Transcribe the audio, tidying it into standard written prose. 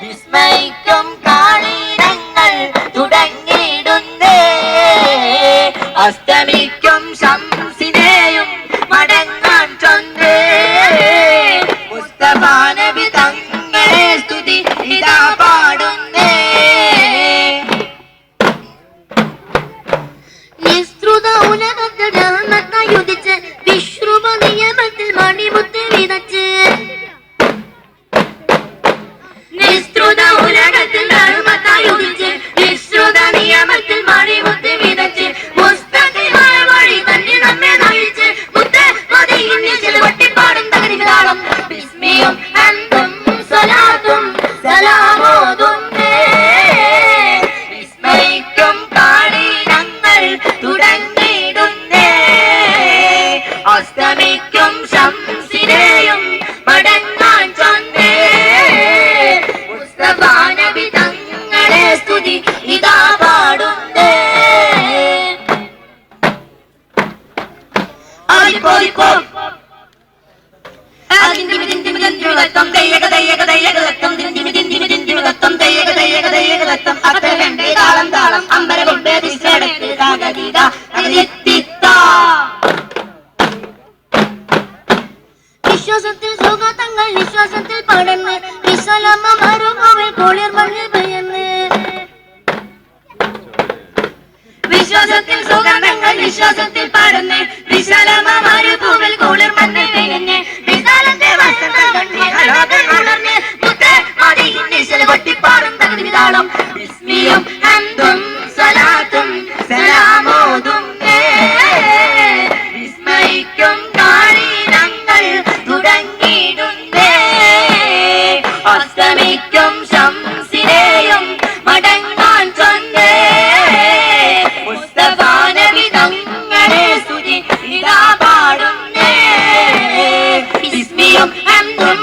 വിസ്മയിക്കും കാളിരങ്ങൾ തുടങ്ങിയിടുന്നേ. അസ്തമിക്കും ശംസിനെയും മടങ്ങാൻ ചൊന്നേ. മുസ്തഫ നബി തങ്ങളെ സ്തുതി ഇതാ പാടുന്നേ. നിസ്തൃത ഉലകത്തിൽ റഹ്മത്തായി ഉദിച്ച് വിശ്രുമ നിയമത്തിൽ മണിമുത്ത് വിതച്ച്. നിസ്തൃത ഉലകത്തിൽ റഹ്മത്തായി ഉദിച്ച് വിശ്രുത നിയമത്തിൽ മണിമുത്ത് വിതച്ച്. മുസ്തഖിമായ വഴി തന്നെ നമ്മെ നയിച്ച് മുത്ത് മദീനയിൽ വട്ടിപ്പാടും തകതികളാളം. ബിസ്മിയും ഹംദും സ്വലാത്തും സലാമോതുന്നേ. വിസ്മയിക്കും കാളിരങ്ങൾ തുടങ്ങിയിടുന്നേ. അസ്തമിക്കും ശംസിനെയും മടങ്ങാൻ ചൊന്നേ. മുസ്തഫ നബി തങ്ങളെ സ്തുതി ഇതാ പാടുന്നേ. വിശ്വാസത്തിൽ സുഖതങ്ങൾ വിശ്വാസത്തിൽ പടന്ന് വിശലമ മരുഭൂമിൽ കുളിർ മണ്ണിൽ പെയ്യുന്നു. വിശ്വാസത്തിൽ സുഗന്ധങ്ങൾ വിശ്വാസത്തിൽ പാടുന്നേ. വിശാലമ മരുഭൂമിൽ കുളിർ മണ്ണിൽ പെയ്യുന്നേ. വിശാലത്തെ വസന്തം മേഘലോകം ഉണർന്ന് മുത്ത് മദീനയിൽ വട്ടിപ്പാടും തകതികളാളം. ബിസ്മിയും ഹംദും സ്വലാത്തും സലാമോതുന്നേ. വിസ്മയിക്കും കാളിരങ്ങൾ തുടങ്ങിയിടുന്നേ. അസ്തമിക്കും ശംസിനെയും മടങ്ങാൻ ചൊന്നേ. മുസ്തഫ നബി തങ്ങളെ സ്തുതി ഇതാ പാടുന്നേ. ബിസ്മിയും ഹംദും